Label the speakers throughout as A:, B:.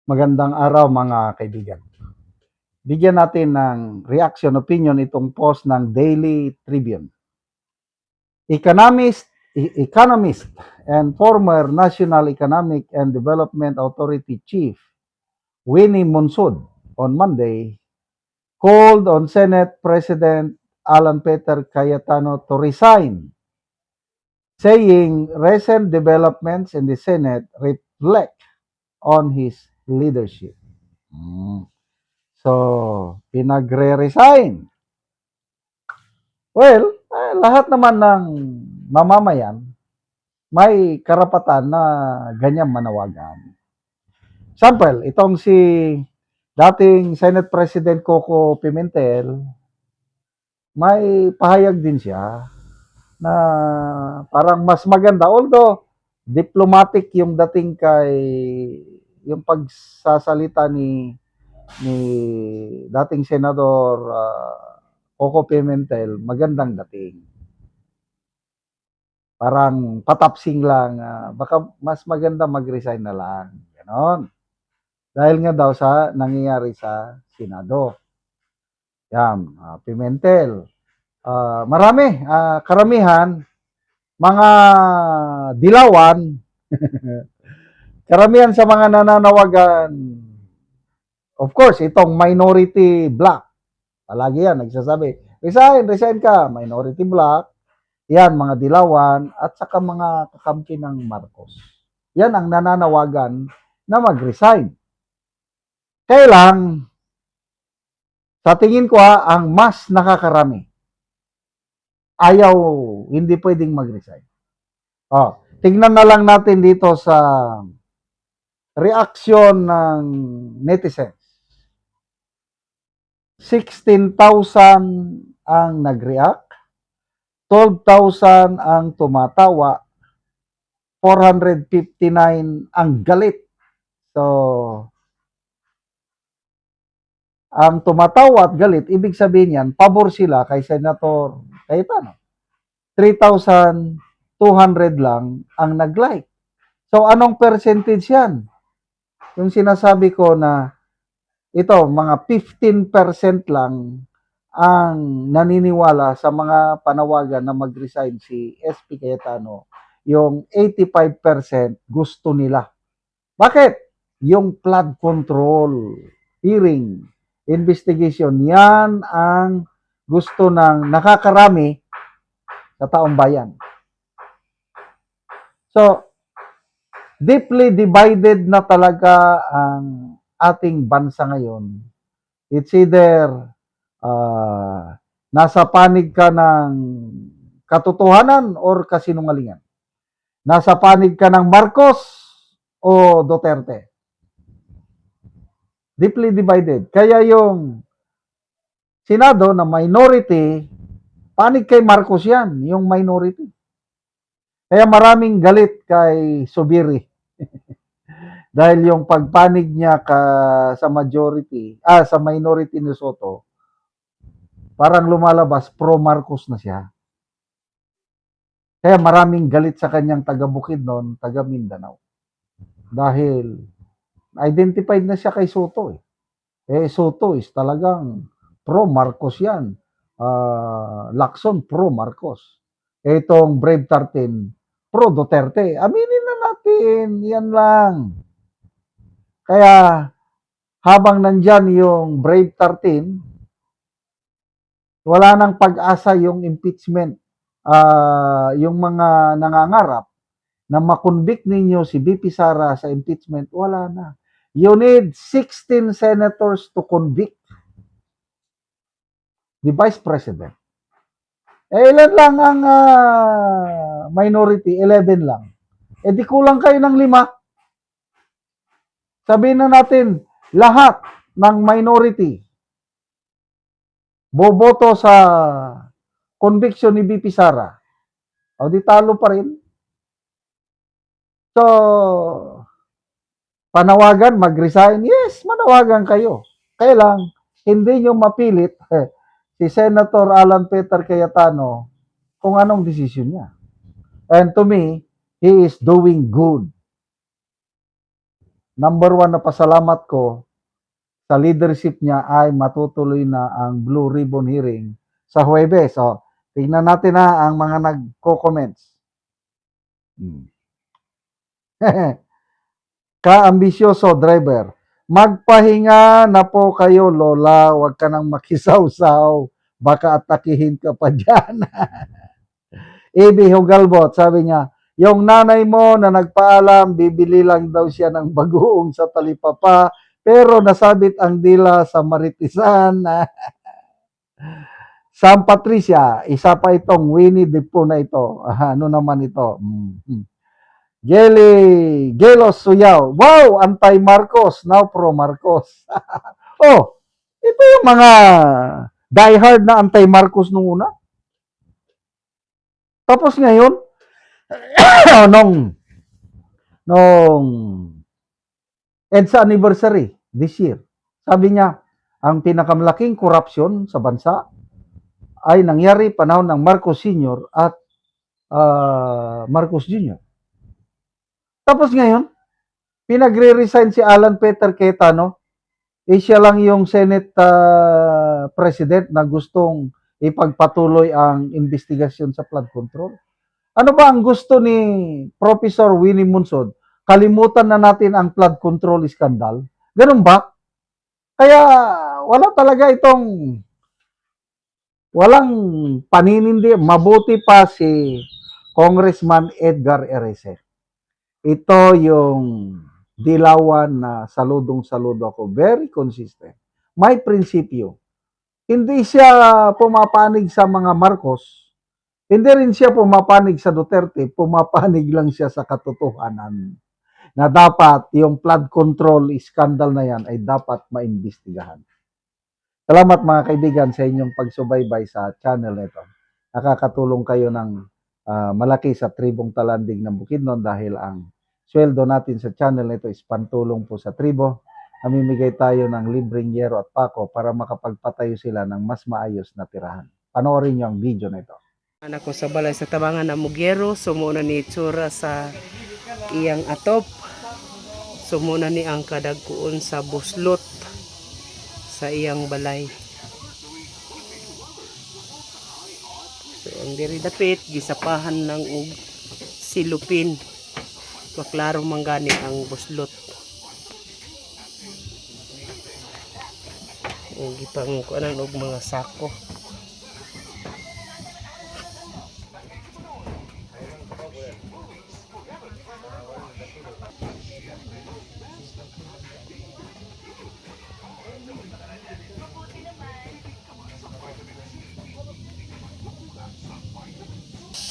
A: Magandang araw mga kaibigan. Bigyan natin ng reaction opinion itong post ng Daily Tribune. Economist and former National Economic and Development Authority Chief Winnie Monsud on Monday called on Senate President Alan Peter Cayetano to resign, saying recent developments in the Senate reflect on his leadership. So, pinagre-resign. Well, lahat naman ng mamamayan may karapatan na ganyan manawagan. Sample, itong si dating Senate President Coco Pimentel, may pahayag din siya na parang mas maganda. Although, diplomatic yung dating kay yung pagsasalita ni dating Senador Coco Pimentel, magandang dating. Parang patapsing lang, baka mas maganda mag-resign na lang. Ganon. Dahil nga daw sa nangyayari sa Senado. Yan, Pimentel. Marami, karamihan, mga dilawan, karamihan sa mga nananawagan, of course, itong minority black, palagi yan, nagsasabi, resign ka, minority black, yan, mga dilawan, at saka mga kakampi ng Marcos. Yan ang nananawagan na mag-resign. Kaya lang, sa tingin ko ang mas nakakarami, ayaw, hindi pwedeng mag-resign. Tingnan na lang natin dito sa reaksyon ng netizens. 16,000 ang nag-react, 12,000 ang tumatawa, 459 ang galit. So, ang tumatawa at galit, ibig sabihin yan, pabor sila kay Senator Cayetano. 3,200 lang ang nag-like. So, anong percentage yan? Yung sinasabi ko na ito, mga 15% lang ang naniniwala sa mga panawagan na mag-resign si SP Cayetano. Yung 85% gusto nila. Bakit? Yung flood control, hearing, investigation, yan ang gusto ng nakakarami sa taong bayan. So, deeply divided na talaga ang ating bansa ngayon. It's either nasa panig ka ng katotohanan or kasinungalingan. Nasa panig ka ng Marcos o Duterte. Deeply divided. Kaya yung Senado na minority, panig kay Marcos yan, yung minority. Kaya maraming galit kay Subiri. Dahil yung pagpanig niya sa majority, sa minority ni Soto, parang lumalabas pro-Marcos na siya. Kaya maraming galit sa kanyang taga Bukidnon, taga Mindanao. Dahil identified na siya kay Soto eh. Soto is talagang pro-Marcos yan. Lacson pro-Marcos. Itong Brave 13, pro-Duterte. Aminin na natin, yan lang. Kaya habang nandyan yung Brave 13, wala nang pag-asa yung impeachment. Yung mga nangangarap na makonvict ninyo si BP Sara sa impeachment, wala na. You need 16 senators to convict the Vice President. Ilan lang ang minority? 11 lang. Di kulang kayo ng 5. Sabihin na natin, lahat ng minority boboto sa conviction ni BP Sara. O di talo pa rin. So, panawagan, mag-resign? Yes, manawagan kayo. Kaya lang, hindi nyo mapilit si Senator Alan Peter Cayetano kung anong desisyon niya. And to me, he is doing good. number one na pasalamat ko sa leadership niya ay matutuloy na ang Blue Ribbon hearing sa Huwebes. So, tingnan natin na ang mga nagko-comments. Ka-ambisyoso driver, magpahinga na po kayo, Lola. Huwag ka nang makisawsaw. Baka atakihin ka pa dyan. Ibi Hugalbot, sabi niya, yung nanay mo na nagpaalam, bibili lang daw siya ng bagoong sa talipapa, pero nasabit ang dila sa maritisan. Sam Patricia, isa pa itong Winnie the Pooh na ito. Ano naman ito? Gelos Suyaw. Wow, anti-Marcos, now pro-Marcos. Oh, ito yung mga diehard na anti-Marcos nung una. Tapos ngayon, nung EDSA anniversary this year, sabi niya, ang pinakamalaking korupsyon sa bansa ay nangyari panahon ng Marcos Sr. at Marcos Jr. Tapos ngayon, pinagre-resign si Alan Peter Cayetano, siya lang yung Senate President na gustong ipagpatuloy ang investigasyon sa flood control. Ano ba ang gusto ni Professor Winnie Munsod? Kalimutan na natin ang flood control scandal? Ganun ba? Kaya wala talaga walang paninindi. Mabuti pa si Congressman Edgar Erese. Ito yung dilawan na saludong-saludo ako. Very consistent. May prinsipyo. Hindi siya pumapanig sa mga Marcos. Hindi rin siya pumapanig sa Duterte. Pumapanig lang siya sa katotohanan na dapat yung flood control scandal na yan ay dapat maimbestigahan. Salamat mga kaibigan sa inyong pagsubaybay sa channel nito. Nakakatulong kayo ng malaki sa tribong Talandig ng Bukidnon dahil ang sweldo natin sa channel nito is pantulong po sa tribo. Namimigay tayo ng libreng yero at pako para makapagpatayo sila ng mas maayos na tirahan. Panoorin niyo ang video na ito.
B: Anak ko sa balay sa tabangan na Mugyero, sumuna ni tsura sa iyang atop. Sumuna ni ang kadagkuon sa buslot sa iyang balay. So ang diri dapit gisapahan ng silupin. Maklaro manggani ang buslot. Gipang kuanan og mga sako.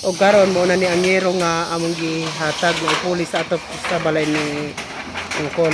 B: O karon mo na ni angero nga among gihatag ng pulis sa atop sa balay ni Ungkol.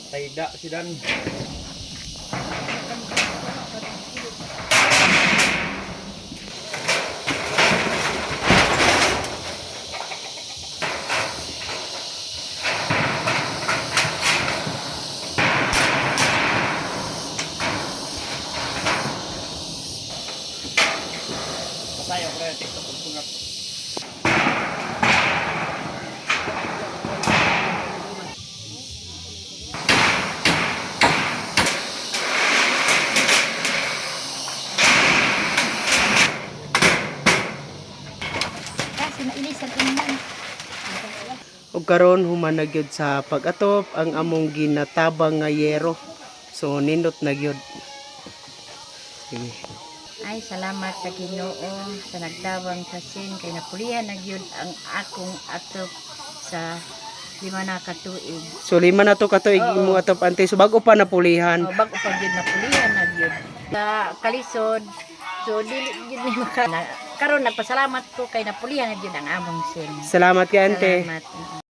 B: Tayda si Dan. Pasayo ko rin TikTok pagpungat. O karon human na gyud sa pag-atop ang among ginatabang nga yero. So nindot na gyud. Sige.
C: Ay, salamat sa Ginoo sa nagtawang sa sin kay napulihan na gyud ang akong atop sa 5 na ka tuig.
B: So lima na to katuig imong atop ante. So bago pa napulihan.
C: O bago pa gyud napulihan na gyud. Sa kalisod, so dili gyud ni karon nagpasalamat ko kay napulihan na gyud ang among sin.
B: Salamat kay ante.
C: Salamat.